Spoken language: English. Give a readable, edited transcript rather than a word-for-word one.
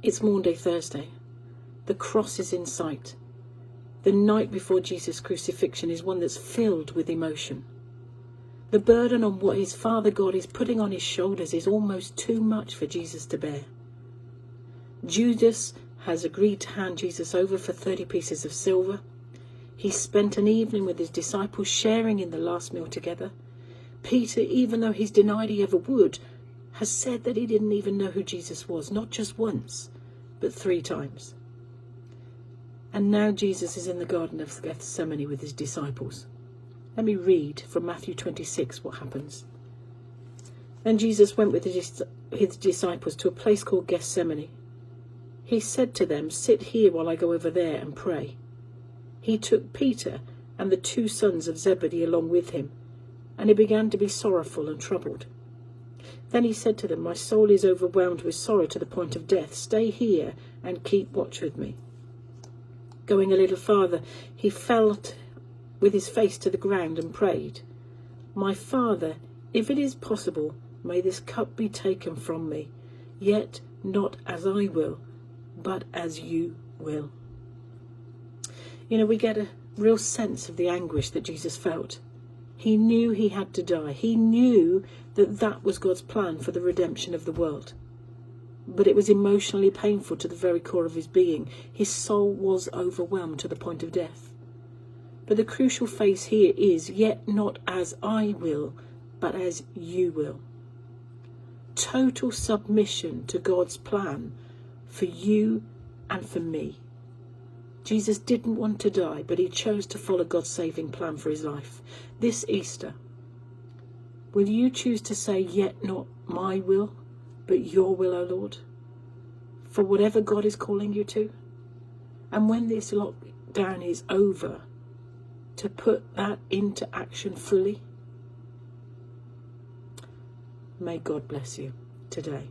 It's Maundy Thursday. The cross is in sight. The night before Jesus' crucifixion is one that's filled with emotion. The burden on what his Father God is putting on his shoulders is almost too much for Jesus to bear. Judas has agreed to hand Jesus over for 30 pieces of silver. He spent an evening with his disciples sharing in the last meal together. Peter, even though he's denied he ever would, has said that he didn't even know who Jesus was, not just once, but 3 times. And now Jesus is in the Garden of Gethsemane with his disciples. Let me read from Matthew 26 what happens. Then Jesus went with his disciples to a place called Gethsemane. He said to them, "Sit here while I go over there and pray." He took Peter and the 2 sons of Zebedee along with him, and he began to be sorrowful and troubled. Then he said to them, "My soul is overwhelmed with sorrow to the point of death. Stay here and keep watch with me." Going a little farther, he fell with his face to the ground and prayed, "My Father, if it is possible, may this cup be taken from me, yet not as I will, but as you will." You know, we get a real sense of the anguish that Jesus felt. He knew he had to die. He knew that that was God's plan for the redemption of the world. But it was emotionally painful to the very core of his being. His soul was overwhelmed to the point of death. But the crucial phrase here is, "Yet not as I will, but as you will." Total submission to God's plan for you and for me. Jesus didn't want to die, but he chose to follow God's saving plan for his life. This Easter, will you choose to say, "Yet not my will, but your will, O Lord," for whatever God is calling you to? And when this lockdown is over, to put that into action fully? May God bless you today.